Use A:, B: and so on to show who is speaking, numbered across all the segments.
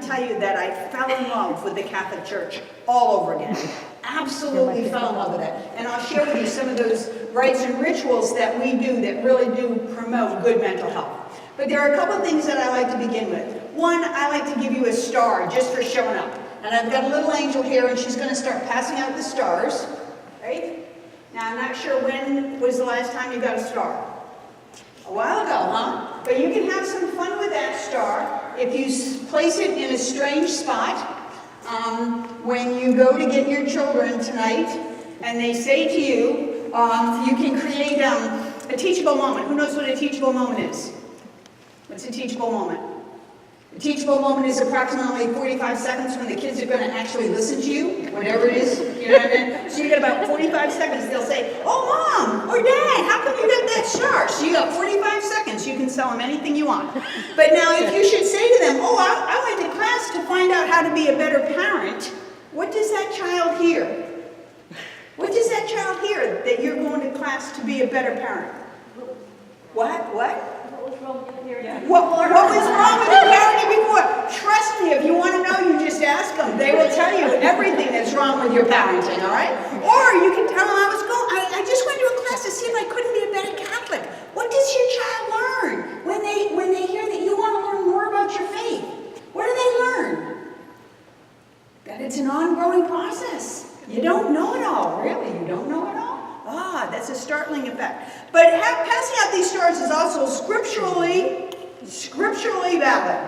A: tell you that I fell in love with the Catholic Church all over again. Absolutely fell in love with it. And I'll share with you some of those rites and rituals that we do that really do promote good mental health. But there are a couple of things that I like to begin with. One, I like to give you a star just for showing up. And I've got a little angel here, and she's going to start passing out the stars. Right? Now, I'm not sure when was the last time you got a star. A while ago, huh? But you can have some fun with that star if you place it in a strange spot. When you go to get your children tonight, and they say to you, you can create a teachable moment. Who knows what a teachable moment is? What's a teachable moment? A teachable moment is approximately 45 seconds when the kids are going to actually listen to you, whatever it is. You know what I mean? So you get about 45 seconds. They'll say, "Oh, Mom," or "Dad, how come you got that star?" So you got 45 seconds. You can sell them anything you want. But now if you should say to them, "Oh, I went to class to find out how to be a better parent," what does that child hear? What does that child hear that you're going to class to be a better parent? What?
B: What was wrong with your parenting?
A: What was wrong with your parenting before? Trust me, if you want to know, you just ask them. They will tell you everything that's wrong with your parenting, all right? Or you can tell them, I just went to a class to see if I couldn't be a better Catholic. What does your child learn when they hear that you want to learn more about your faith? What do they learn? That it's an ongoing process. You don't know it all, really. You don't know it all. Ah, that's a startling effect. But passing out these stars is also scripturally valid.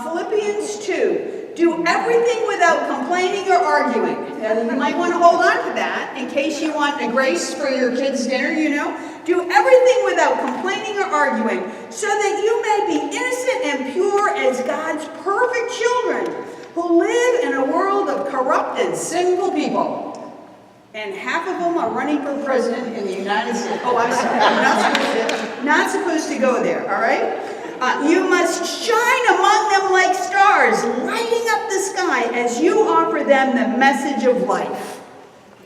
A: Philippians 2, do everything without complaining or arguing. Now, you might want to hold on to that in case you want a grace for your kids' dinner, you know. Do everything without complaining or arguing, so that you may be innocent and pure as God's perfect children, who live in a world of corrupt and sinful people. And half of them are running for president in the United States. Oh, I'm sorry. I'm not supposed to go there, all right? You must shine among them like stars, lighting up the sky as you offer them the message of life.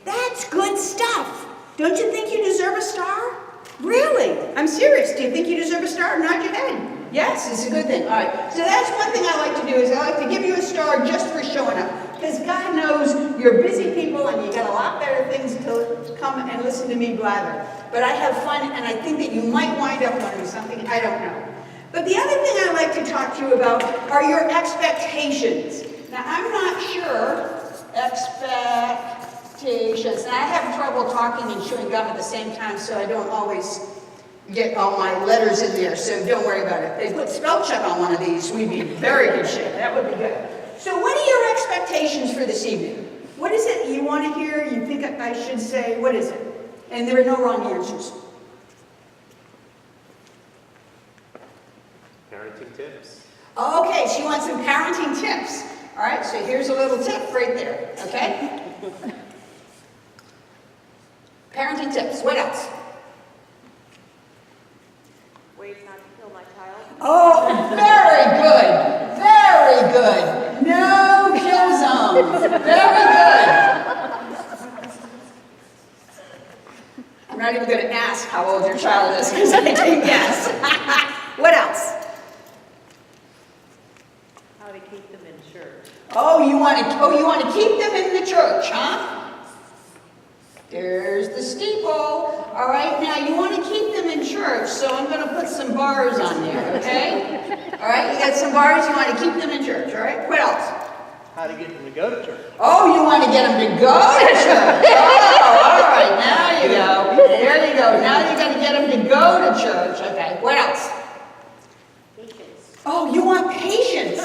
A: That's good stuff. Don't you think you deserve a star? Really? I'm serious. Do you think you deserve a star? Nod your head. Yes, it's a good thing. All right. So that's one thing I like to do is I like to give you a star just for showing up. Because God knows you're busy people and you got a lot better things to come and listen to me blather. But I have fun, and I think that you might wind up learning something. I don't know. But the other thing I like to talk to you about are your expectations. Now, I'm not sure expectations. And I have trouble talking and chewing gum at the same time, so I don't always get all my letters in there, so don't worry about it. If they put spell check on one of these, we'd be in very good shape. That would be good. So what are your expectations for this evening? What is it you want to hear? You think I should say, what is it? And there are no wrong answers.
C: Parenting tips.
A: Okay, she wants some parenting tips. All right, so here's a little tip right there, okay? Parenting tips. What else?
B: Ways not to kill my child.
A: Oh, very good. Very good. No kill zones. Very good. I'm not even going to ask how old your child is because I can guess. What else?
B: How to keep them in church.
A: Oh, you want to keep them in the church, huh? There's the steeple. All right, now you want to keep them in church, so I'm going to put some bars on there, okay? All right, you got some bars, you want to keep them in church, all right? What else?
C: How to get them to go to church.
A: Oh, you want to get them to go to church. Oh, all right, now you go. There you go. Now you got to get them to go to church. Okay, what else?
B: Patience.
A: Oh, you want patience.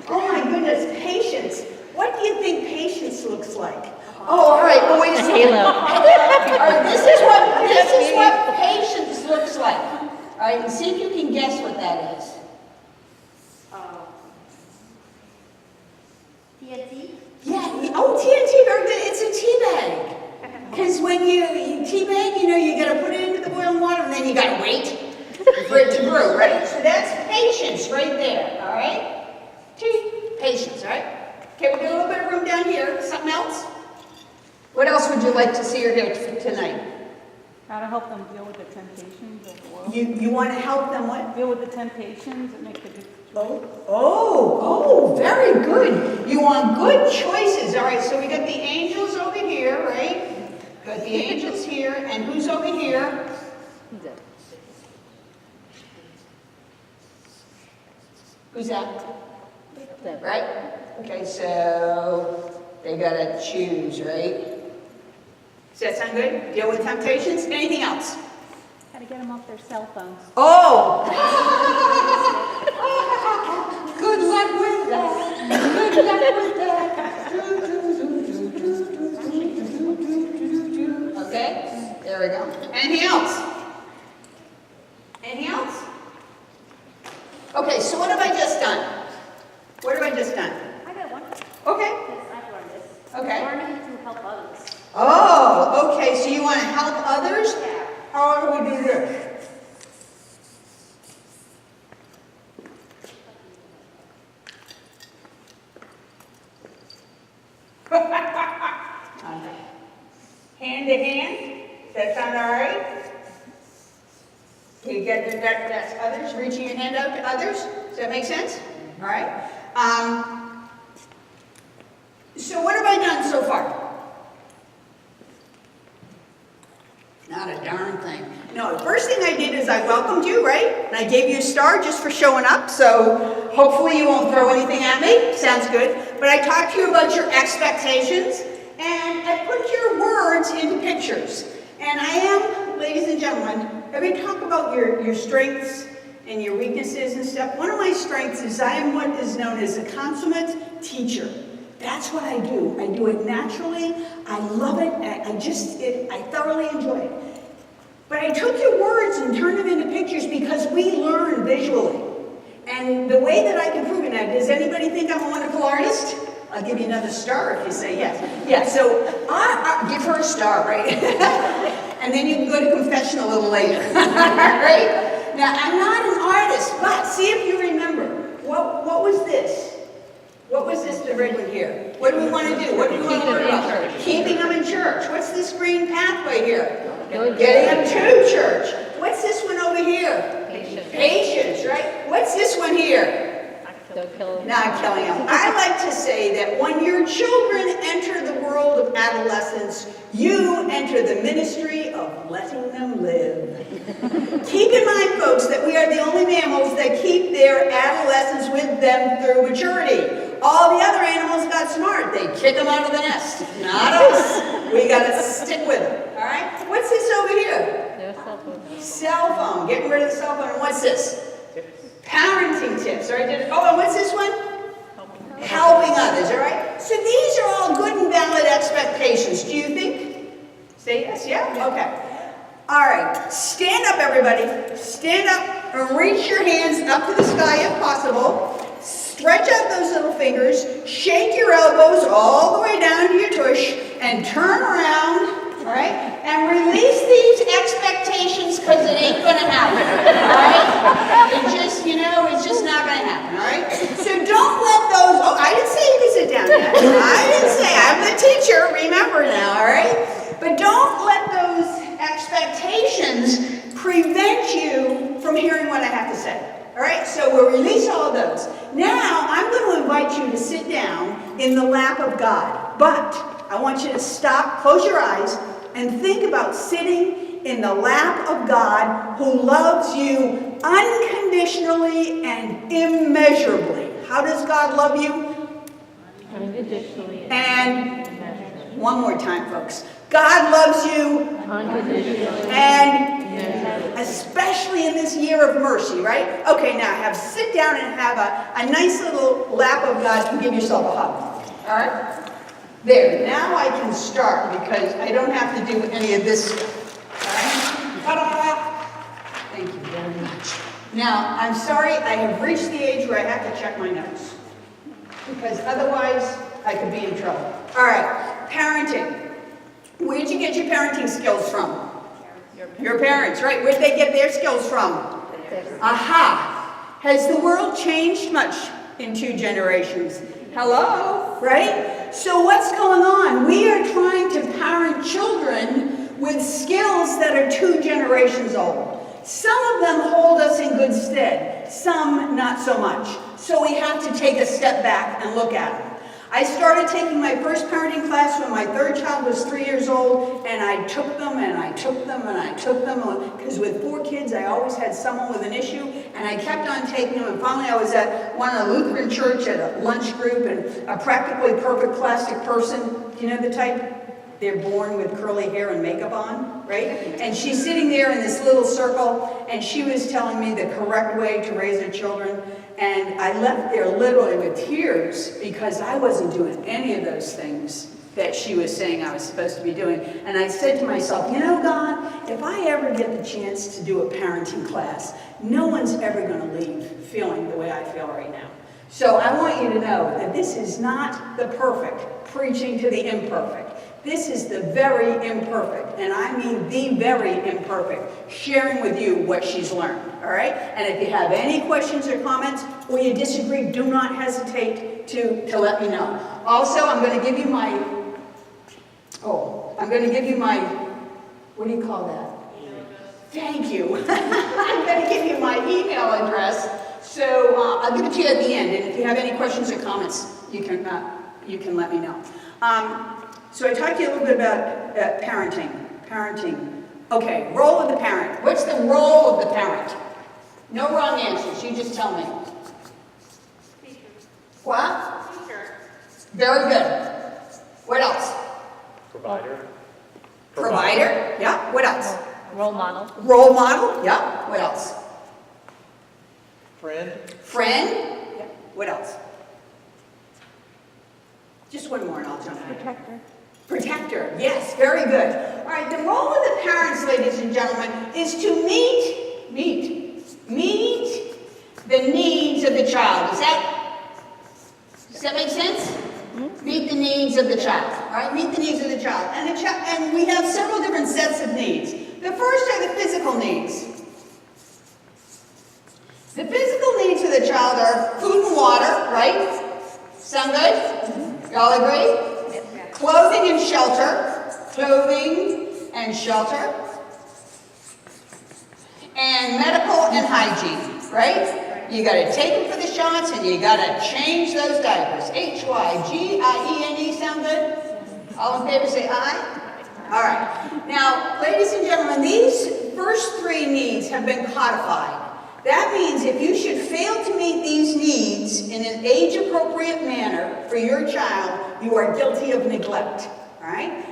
A: Oh my goodness, patience. What do you think patience looks like? Oh, all right, well, wait a second. All right, this is what patience looks like. All right, and see if you can guess what that is.
B: TNT?
A: Yeah, oh, TNT, very good. It's a tea bag. Because when you tea bag, you know, you got to put it into the boiling water, and then you got to wait for it to brew, right? So that's patience right there, all right? Patience, all right? Okay, we got a little bit of room down here. Something else? What else would you like to see or hear tonight?
D: How to help them deal with the temptations of the world.
A: You want to help them what?
D: Deal with the temptations and make the good choice.
A: Oh, Oh, very good. You want good choices. All right, so we got the angels over here, right? Got the angels here, and who's over here? Who's that? Right? Okay, so they gotta choose, right? Does that sound good? Deal with temptations? Anything else?
D: How to get them off their cell phones.
A: Oh! Good luck with that. Good luck with that. Okay, there we go. Anything else? Anything else? Okay, so what have I just done? What have I just done?
B: I got one.
A: Okay.
B: Yes, I've learned this.
A: Okay.
B: Learning to help others.
A: Oh, okay, so you want to help others?
B: Yeah.
A: How do we do this? Hand to hand? Does that sound all right? You get that's others, reaching your hand out to others? Does that make sense? All right. So what have I done so far? Not a darn thing. No, the first thing I did is I welcomed you, right? And I gave you a star just for showing up, so hopefully you won't throw anything at me. Sounds good. But I talked to you about your expectations, and I put your words into pictures. And I am, ladies and gentlemen, I'm going to talk about your strengths and your weaknesses and stuff. One of my strengths is I am what is known as a consummate teacher. That's what I do. I do it naturally. I love it. I thoroughly enjoy it. But I took your words and turned them into pictures because we learn visually. And the way that I can prove it now, does anybody think I'm a wonderful artist? I'll give you another star if you say yes. Yeah, so give her a star, right? And then you can go to confession a little later. Right? Now, I'm not an artist, but see if you remember. What was this? What was this, the red one here? What do we want to do? What do we want to learn about? Keeping them in church. What's this green pathway here? Getting them to church. What's this one over here? Patience, right? What's this one here? Not killing them. I like to say that when your children enter the world of adolescence, you enter the ministry of letting them live. Keep in mind, folks, that we are the only mammals that keep their adolescence with them through maturity. All the other animals got smart. They kick them out of the nest. Not us. We got to stick with them. All right? What's this over here? Cell phone. Getting rid of the cell phone. And what's this? Parenting tips. All right? And what's this one? Helping others. All right? So these are all good and valid expectations. Do you think? Say yes. Yeah? Okay. All right. Stand up, everybody. Stand up and reach your hands up to the sky if possible. Stretch out those little fingers, shake your elbows all the way down to your tush, and turn around, all right? And release these expectations because it ain't going to happen, all right? It's just not going to happen, all right? So don't let those, I didn't say you could sit down yet. I didn't say, I'm the teacher, remember now, all right? But don't let those expectations prevent you from hearing what I have to say. All right, so we'll release all of those. Now, I'm going to invite you to sit down in the lap of God. But I want you to stop, close your eyes, and think about sitting in the lap of God who loves you unconditionally and immeasurably. How does God love you?
B: Unconditionally.
A: And one more time, folks. God loves you
B: Unconditionally.
A: and especially in this year of mercy, right? Okay, now sit down and have a nice little lap of God and give yourself a hug. All right? There, now I can start because I don't have to do any of this stuff. All right? Ta-da! Thank you very much. Now, I'm sorry, I have reached the age where I have to check my notes because otherwise I could be in trouble. All right, parenting. Where did you get your parenting skills from? Your parents, right? Where did they get their skills from? Aha! Has the world changed much in 2 generations? Hello? Right? So what's going on? We are trying to parent children with skills that are 2 generations old. Some of them hold us in good stead. some not so much. So we have to take a step back and look at them. I started taking my first parenting class when my third child was 3 years old, and I took them and I took them and I took them, because with 4 kids I always had someone with an issue, and I kept on taking them, and finally I was at one of the Lutheran church at a lunch group, and a practically perfect plastic person, you know the type? They're born with curly hair and makeup on, right? And she's sitting there in this little circle, and she was telling me the correct way to raise her children. And I left there literally with tears because I wasn't doing any of those things that she was saying I was supposed to be doing. And I said to myself, you know, God, if I ever get the chance to do a parenting class, no one's ever going to leave feeling the way I feel right now. So I want you to know that this is not the perfect preaching to the imperfect. This is the very imperfect, and I mean the very imperfect, sharing with you what she's learned, all right? And if you have any questions or comments, or you disagree, do not hesitate to let me know. Also, I'm going to give you my, what do you call that? Thank you. I'm going to give you my email address, so I'll give it to you at the end, and if you have any questions or comments, you can let me know. So I talked to you a little bit about parenting. Okay, role of the parent. What's the role of the parent? No wrong answers, you just tell me.
B: Teacher.
A: What?
B: Teacher.
A: Very good. What else?
C: Provider.
A: Provider, yeah. What else?
B: Role model.
A: Role model, yeah. What else?
C: Friend.
A: Friend, yeah. What else? Just one more and I'll jump in.
B: Protector.
A: Protector, yes, very good. All right, the role of the parents, ladies and gentlemen, is to meet the needs of the child. Does that make sense? Meet the needs of the child. All right, meet the needs of the child. And we have several different sets of needs. The first are the physical needs. The physical needs of the child are food and water, right? Sound good? Y'all agree? Clothing and shelter. Clothing and shelter. And medical and hygiene, right? You got to take them for the shots and you got to change those diapers. Hygiene, sound good? All in favor say aye. All right. Now, ladies and gentlemen, these first 3 needs have been codified. That means if you should fail to meet these needs in an age-appropriate manner for your child, you are guilty of neglect. All right?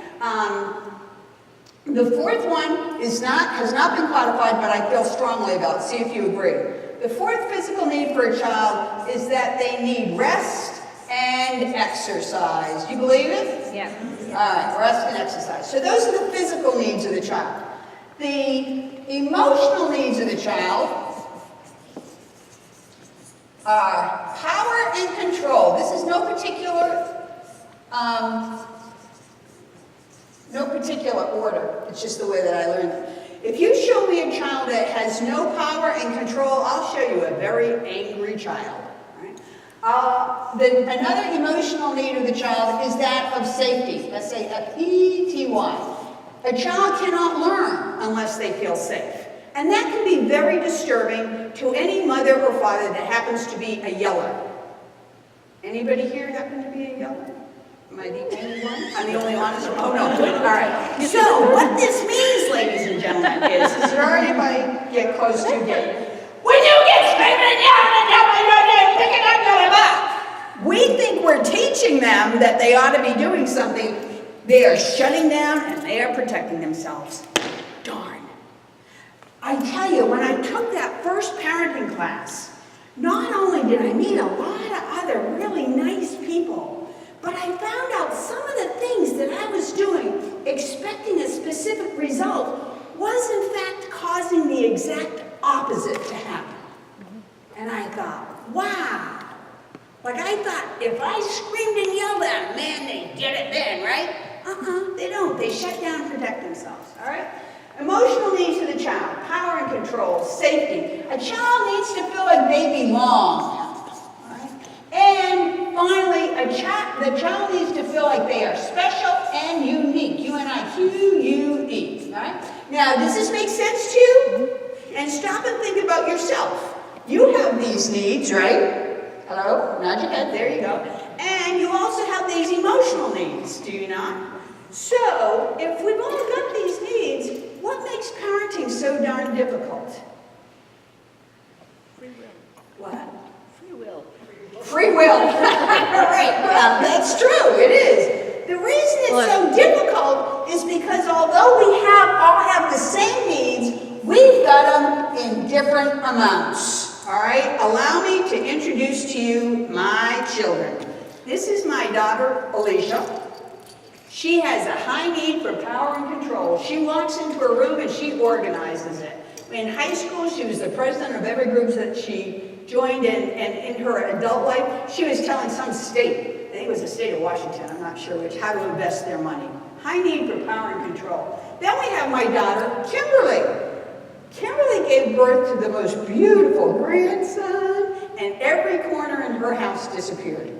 A: The fourth one has not been codified, but I feel strongly about. See if you agree. The fourth physical need for a child is that they need rest and exercise. Do you believe it?
B: Yeah.
A: All right, rest and exercise. So those are the physical needs of the child. The emotional needs of the child are power and control. This is no particular order. It's just the way that I learned it. If you show me a child that has no power and control, I'll show you a very angry child. Another emotional need of the child is that of safety. S-A-F-E-T-Y. A child cannot learn unless they feel safe. And that can be very disturbing to any mother or father that happens to be a yeller. Anybody here happen to be a yeller? Am I the only one? I'm the only honest one? Oh, no, good. All right. So what this means, ladies and gentlemen, is sorry if I get close to getting when you get screaming and yelling and yelling your name, pick it up, yelling back. We think we're teaching them that they ought to be doing something. They are shutting down and they are protecting themselves. Darn. I tell you, when I took that first parenting class, not only did I meet a lot of other really nice people, but I found out some of the things that I was doing, expecting a specific result, was in fact causing the exact opposite to happen. And I thought, wow. Like I thought, if I screamed and yelled at them, man, they get it then, right? They don't. They shut down and protect themselves, all right? Emotional needs of the child, power and control, safety. A child needs to feel like they belong. Right? And finally, the child needs to feel like they are special and unique. U-N-I-Q-U-E. Right? Now, does this make sense to you? And stop and think about yourself. You have these needs, right? Hello? Nod your head. There you go. And you also have these emotional needs, do you not? So, if we've all got these needs, what makes parenting so darn difficult?
B: Free will.
A: What?
B: Free will.
A: Free will. Right. Well, that's true. It is. The reason it's so difficult is because although we all have the same needs, we've got them in different amounts. All right? Allow me to introduce to you my children. This is my daughter, Alicia. She has a high need for power and control. She walks into a room and she organizes it. In high school, she was the president of every group that she joined in, and in her adult life, she was telling some state, I think it was the state of Washington, I'm not sure which, how to invest their money. High need for power and control. Then we have my daughter, Kimberly. Kimberly gave birth to the most beautiful grandson, and every corner in her house disappeared.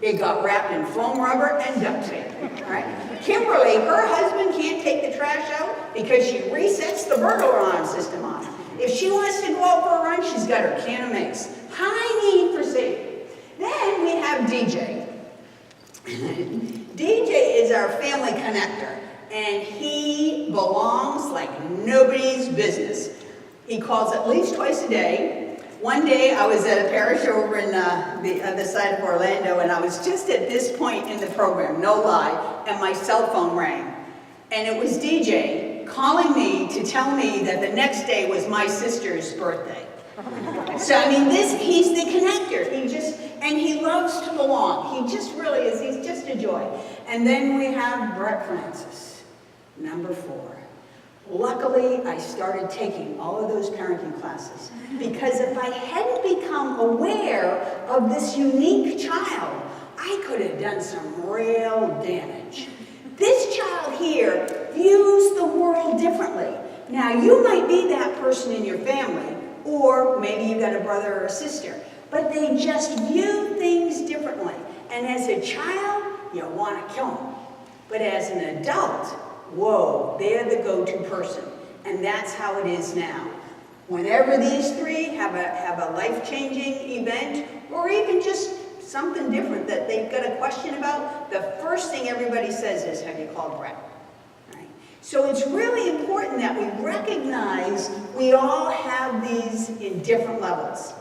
A: It got wrapped in foam rubber and duct tape, right? Kimberly, her husband can't take the trash out because she resets the burglar alarm system on. If she wants to go out for a run, she's got her can of mace. High need for safety. Then we have DJ. DJ is our family connector, and he belongs like nobody's business. He calls at least twice a day. One day I was at a parish over in the other side of Orlando, and I was just at this point in the program, no lie, and my cell phone rang. And it was DJ calling me to tell me that the next day was my sister's birthday. So, I mean, he's the connector. And he loves to belong. He just really is. He's just a joy. And then we have Brett Francis, number 4. Luckily, I started taking all of those parenting classes because if I hadn't become aware of this unique child, I could have done some real damage. This child here views the world differently. Now, you might be that person in your family, or maybe you've got a brother or a sister, but they just view things differently. And as a child, you want to kill them. But as an adult, whoa, they're the go-to person. And that's how it is now. Whenever these three have a life-changing event, or even just something different that they've got a question about, the first thing everybody says is, have you called Brett? Right? So it's really important that we recognize we all have these in different levels.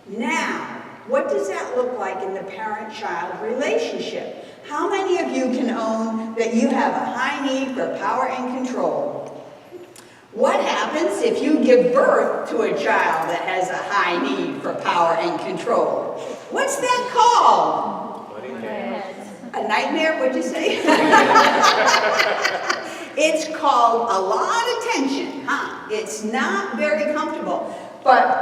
A: Now, what does that look like in the parent-child relationship? How many of you can own that you have a high need for power and control? What happens if you give birth to a child that has a high need for power and control? What's that called? A nightmare, what'd you say? It's called a lot of tension, huh? It's not very comfortable. But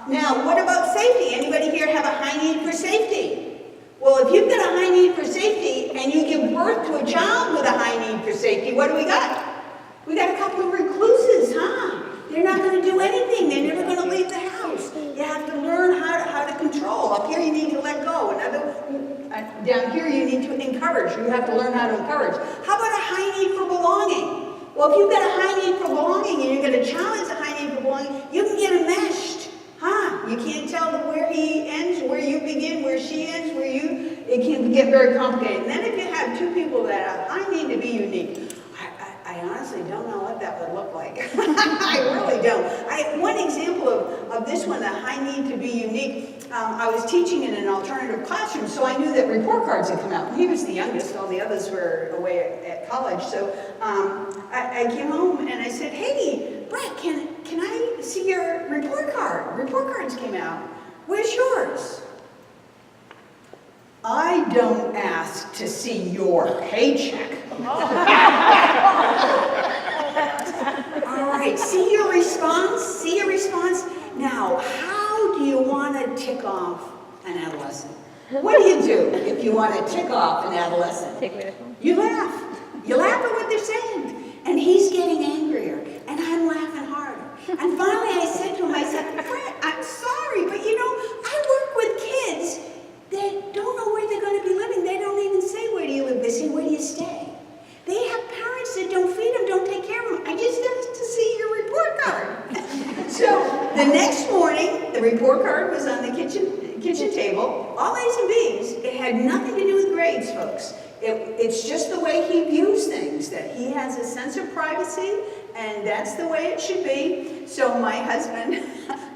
A: now, what about safety? Anybody here have a high need for safety? Well, if you've got a high need for safety and you give birth to a child with a high need for safety, what do we got? We got a couple of recluses, huh? They're not going to do anything. They're never going to leave the house. You have to learn how to control. Up here you need to let go. Down here you need to encourage. You have to learn how to encourage. How about a high need for belonging? Well, if you've got a high need for belonging and you've got a child that's a high need for belonging, you can get enmeshed. Huh? You can't tell where he ends, where you begin, where she ends, it can get very complicated. And then if you have two people that have high need to be unique, I honestly don't know what that would look like. I really don't. One example of this one, the high need to be unique, I was teaching in an alternative classroom, so I knew that report cards had come out. He was the youngest, all the others were away at college. So I came home and I said, hey, Brett, can I see your report card? Report cards came out. Where's yours? I don't ask to see your paycheck. All right, see your response? See your response? Now, how do you want to tick off an adolescent? What do you do if you want to tick off an adolescent?
B: Take away the phone.
A: You laugh. You laugh at what they're saying. And he's getting angrier, and I'm laughing harder. And finally I said to him, I said, Brett, I'm sorry, but I work with kids that don't know where they're going to be living. They don't even say, where do you live? They say, where do you stay? They have parents that don't feed them, don't take care of them. I just asked to see your report card. So the next morning, the report Had nothing to do with grades, folks. It's just the way he views things, that he has a sense of privacy, and that's the way it should be. So my husband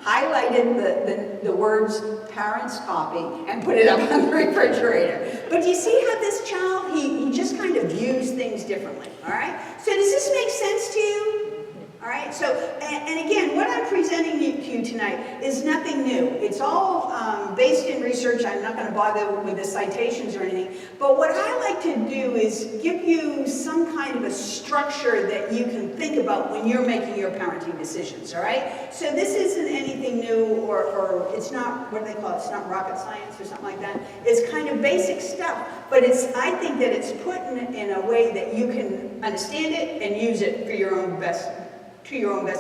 A: highlighted the words parents copy and put it up on the refrigerator. But do you see how this child, he just kind of views things differently, all right? So does this make sense to you? All right, so, and again, what I'm presenting to you tonight is nothing new. It's all based in research. I'm not going to bother with the citations or anything. But what I like to do is give you some kind of a structure that you can think about when you're making your parenting decisions, all right? So this isn't anything new, or it's not, what do they call it? It's not rocket science or something like that. It's kind of basic stuff, but I think that it's put in a way that you can understand it and use it for your own best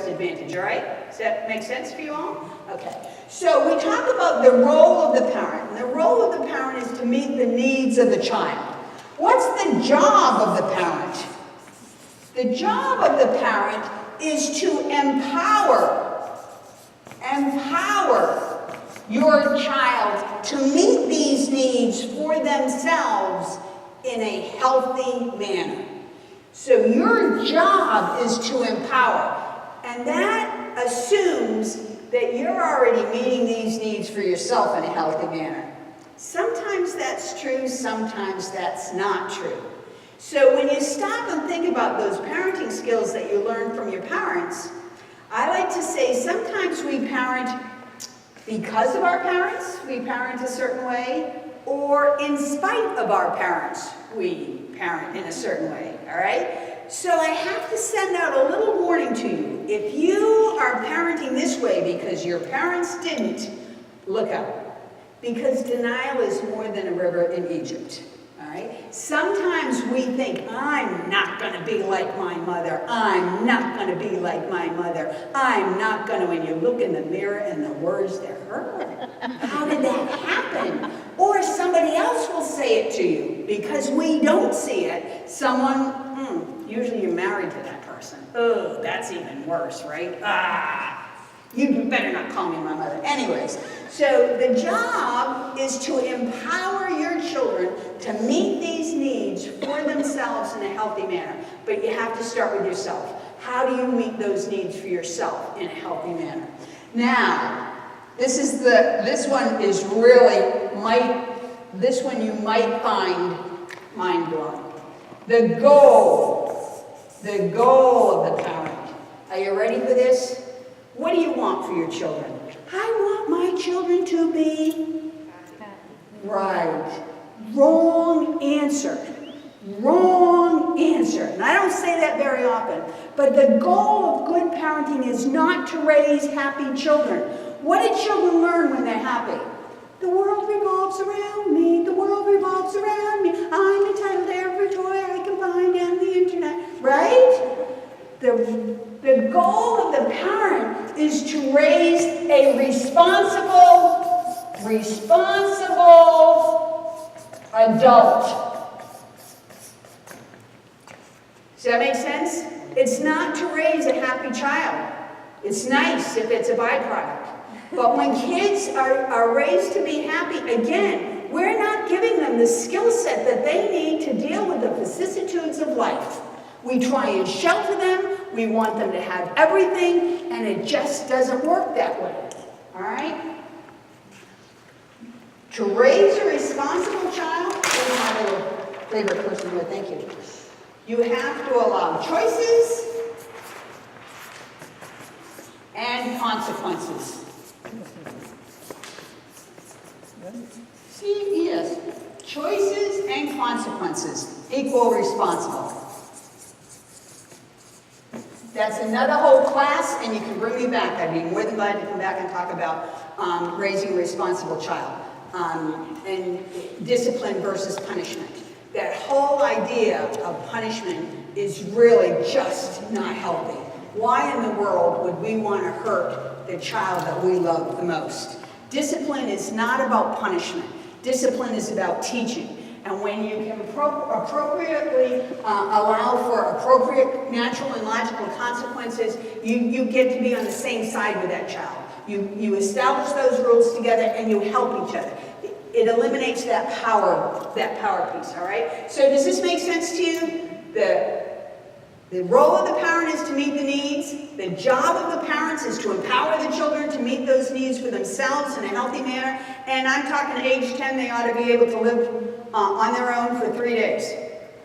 A: advantage, all right? Does that make sense for you all? Okay. So we talk about the role of the parent. And the role of the parent is to meet the needs of the child. What's the job of the parent? The job of the parent is to empower your child to meet these needs for themselves in a healthy manner. So your job is to empower, and that assumes that you're already meeting these needs for yourself in a healthy manner. Sometimes that's true, sometimes that's not true. So when you stop and think about those parenting skills that you learn from your parents, I like to say sometimes we parent because of our parents, we parent a certain way, or in spite of our parents, we parent in a certain way, all right? So I have to send out a little warning to you. If you are parenting this way because your parents didn't, look out. Because denial is more than a river in Egypt, all right? Sometimes we think, I'm not going to be like my mother. I'm not going to be like my mother. I'm not going to, when you look in the mirror and the words that hurt. How did that happen? Or somebody else will say it to you because we don't see it. Someone, usually you're married to that person. Oh, that's even worse, right? You better not call me my mother. Anyways, so the job is to empower your children to meet these needs for themselves in a healthy manner. But you have to start with yourself. How do you meet those needs for yourself in a healthy manner? Now, this one is really, this one you might find mind-blowing. The goal of the parent. Are you ready for this? What do you want for your children? I want my children to be right. Wrong answer. Wrong answer. And I don't say that very often. But the goal of good parenting is not to raise happy children. What do children learn when they're happy? The world revolves around me. The world revolves around me. I'm entitled to every toy I can find on the internet. Right? The goal of the parent is to raise a responsible adult. Does that make sense? It's not to raise a happy child. It's nice if it's a byproduct. But when kids are raised to be happy, again, we're not giving them the skill set that they need to deal with the vicissitudes of life. We try and shelter them, we want them to have everything, and it just doesn't work that way. All right? To raise a responsible child, here's my little favorite person here, thank you. You have to allow choices and consequences. See, yes, choices and consequences equal responsible. That's another whole class, and you can bring me back. I'd be more than glad to come back and talk about raising a responsible child and discipline versus punishment. That whole idea of punishment is really just not healthy. Why in the world would we want to hurt the child that we love the most? Discipline is not about punishment. Discipline is about teaching. And when you can appropriately allow for appropriate natural and logical consequences, you get to be on the same side with that child. You establish those rules together and you help each other. it eliminates that power piece, all right? So does this make sense to you? The role of the parent is to meet the needs. The job of the parents is to empower the children to meet those needs for themselves in a healthy manner. And I'm talking age 10, they ought to be able to live on their own for 3 days.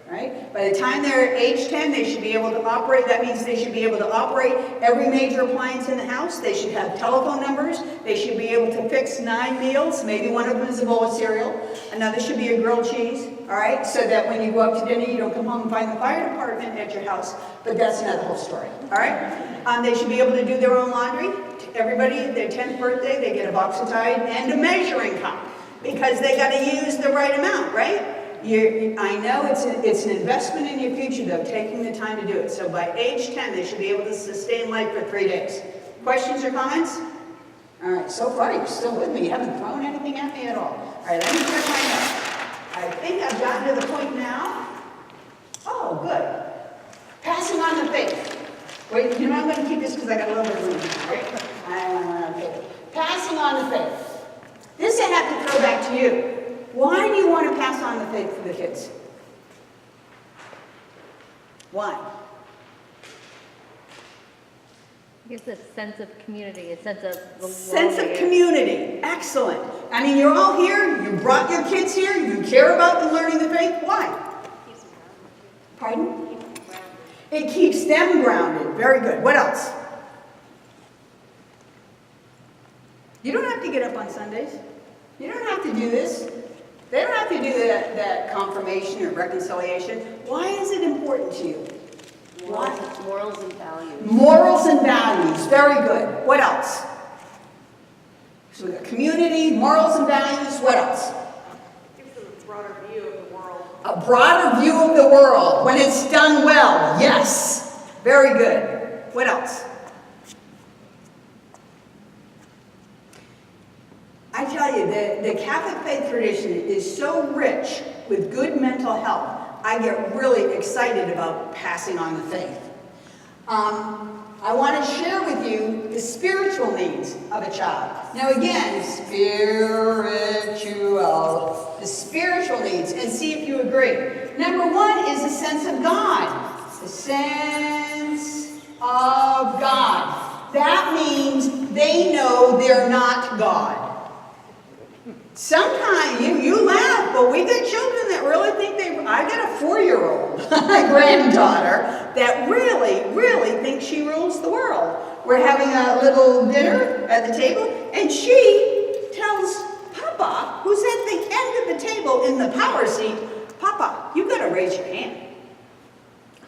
A: Right? By the time they're age 10, they should be able to operate. That means they should be able to operate every major appliance in the house. They should have telephone numbers. They should be able to fix 9 meals. Maybe one of them is a bowl of cereal. Another should be a grilled cheese. All right? So that when you go up to dinner, you don't come home and find the fire department at your house. But that's another whole story. All right? They should be able to do their own laundry. Everybody, their 10th birthday, they get a box of Tide and a measuring cup because they got to use the right amount, right? I know it's an investment in your future, though, taking the time to do it. So by age 10, they should be able to sustain life for 3 days. Questions or comments? All right, so far you're still with me. You haven't thrown anything at me at all. All right, let me check my notes. I think I've gotten to the point now. Oh, good. Passing on the faith. Wait, you know I'm going to keep this because I got a little bit of room, right? Okay. Passing on the faith. This I have to throw back to you. Why do you want to pass on the faith to the kids? Why?
B: Gives a sense of community, a sense of belonging.
A: Sense of community. Excellent. I mean, you're all here. You brought your kids here. You care about them learning the faith. Why? Pardon? It keeps them grounded. Very good. What else? You don't have to get up on Sundays. You don't have to do this. They don't have to do that confirmation or reconciliation. Why is it important to you?
B: Morals and values.
A: Morals and values. Very good. What else? So we got community, morals and values. What else?
E: Gives them a broader view of the world.
A: A broader view of the world when it's done well. Yes. Very good. What else? I tell you, the Catholic faith tradition is so rich with good mental health, I get really excited about passing on the faith. I want to share with you the spiritual needs of a child. Now again, the spiritual needs, and see if you agree. Number 1 is a sense of God. The sense of God. That means they know they're not God. Sometimes you laugh, but we got children that really think I got a 4-year-old granddaughter that really thinks she rules the world. We're having a little dinner at the table, and she tells Papa, who's at the end of the table in the power seat, Papa, you got to raise your hand.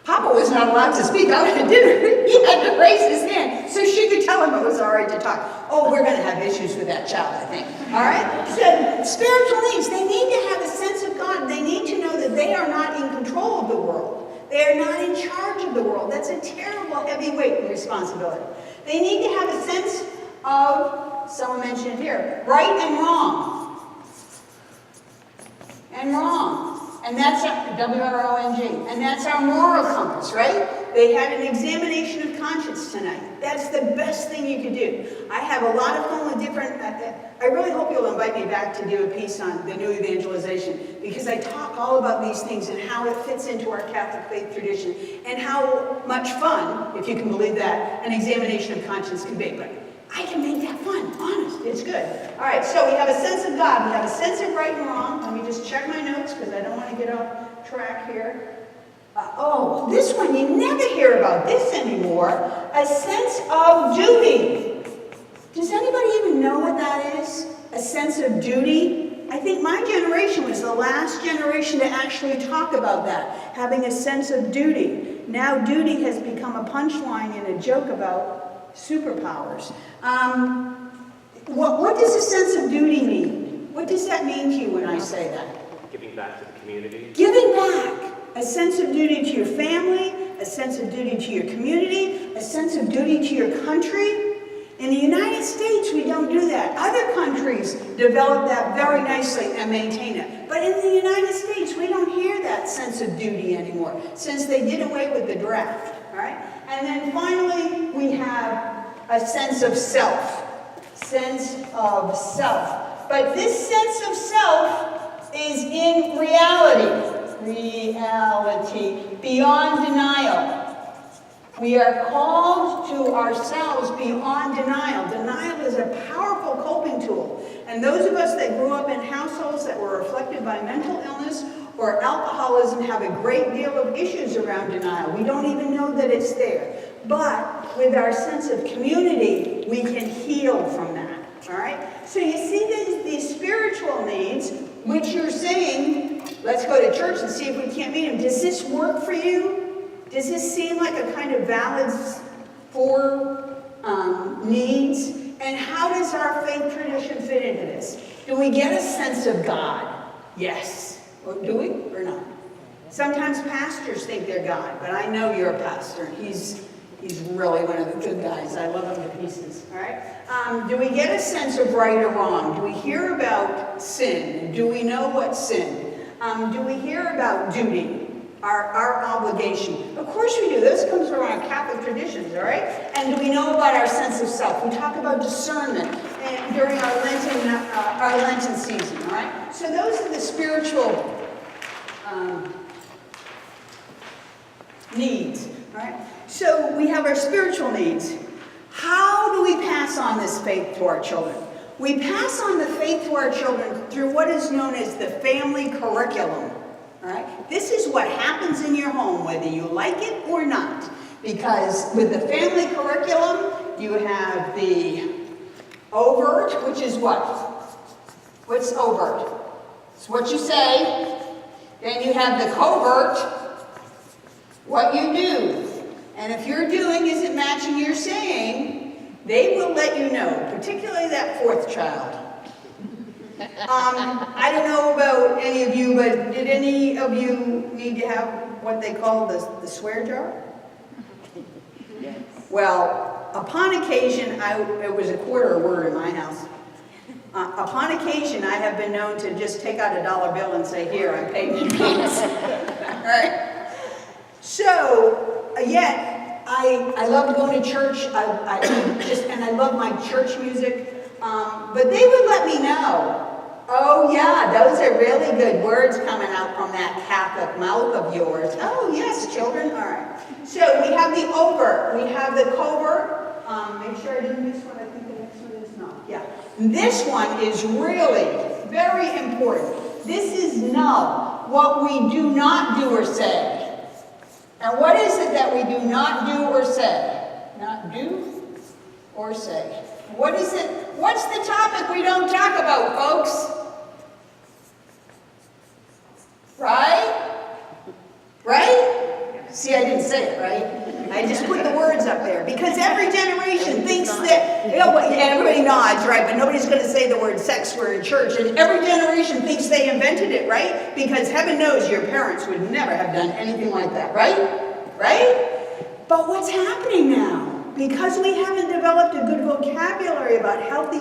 A: Papa was not allowed to speak out at dinner. He had to raise his hand so she could tell him it was all right to talk. Oh, we're going to have issues with that child, I think. All right? So, spiritual needs. They need to have a sense of God. They need to know that they are not in control of the world. They are not in charge of the world. That's a terrible, heavy weight and responsibility. They need to have a sense of, someone mentioned it here, right and wrong. And wrong. And that's our W-R-O-N-G. And that's our moral compass, right? They had an examination of conscience tonight. That's the best thing you could do. I have a lot of fun with different, I really hope you'll invite me back to do a piece on the new evangelization, because I talk all about these things and how it fits into our Catholic faith tradition and how much fun, if you can believe that, an examination of conscience can be. But I can make that fun, honest, it's good. All right, so we have a sense of God, we have a sense of right and wrong. Let me just check my notes because I don't want to get off track here. This one, you never hear about this anymore. A sense of duty. Does anybody even know what that is? A sense of duty? I think my generation was the last generation to actually talk about that, having a sense of duty. Now duty has become a punchline and a joke about superpowers. What does a sense of duty mean? What does that mean to you when I say that?
C: Giving back to the community.
A: Giving back. A sense of duty to your family, a sense of duty to your community, a sense of duty to your country. In the United States, we don't do that. Other countries develop that very nicely and maintain it. But in the United States, we don't hear that sense of duty anymore, since they did away with the draft. All right? And then finally, we have a sense of self. Sense of self. But this sense of self is in reality, beyond denial. We are called to ourselves beyond denial. Denial is a powerful coping tool. And those of us that grew up in households that were afflicted by mental illness or alcoholism have a great deal of issues around denial. We don't even know that it's there. But with our sense of community, we can heal from that. All right? So you see these spiritual needs, which you're saying, let's go to church and see if we can't meet them. Does this work for you? Does this seem like a kind of valid for needs? And how does our faith tradition fit into this? Do we get a sense of God? Yes. Or do we or not? Sometimes pastors think they're God, but I know you're a pastor. He's really one of the good guys. I love him to pieces. All right. Do we get a sense of right or wrong? Do we hear about sin? Do we know what's sin? Do we hear about duty? Our obligation. Of course we do. This comes from our Catholic traditions, all right? And do we know about our sense of self? We talk about discernment during our Lenten season, all right? So those are the spiritual needs, all right? So we have our spiritual needs. How do we pass on this faith to our children? We pass on the faith to our children through what is known as the family curriculum. All right? This is what happens in your home, whether you like it or not. Because with the family curriculum, you have the overt, which is what? What's overt? It's what you say. Then you have the covert, what you do. And if your doing isn't matching your saying, they will let you know, particularly that fourth child. I don't know about any of you, but did any of you need to have what they call the swear jar? Yes. Well, upon occasion, it was a quarter a word in my house. Upon occasion, I have been known to just take out a dollar bill and say, here, I'm paying you fees. All right? So, yet, I love going to church, and I love my church music. But they would let me know, oh yeah, those are really good words coming out from that Catholic mouth of yours. Oh yes, children, all right. So we have the overt, we have the covert. Make sure I didn't miss one, I think the next one is no. Yeah, this one is really very important. This is null, what we do not do or say. And what is it that we do not do or say? Not do or say. What is it? What's the topic we don't talk about, folks? Right? Right? See, I didn't say it, right? I just put the words up there. Because every generation thinks that, everybody nods, right? But nobody's going to say the word sex word in church. And every generation thinks they invented it, right? Because heaven knows your parents would never have done anything like that, right? Right? But what's happening now? Because we haven't developed a good vocabulary about healthy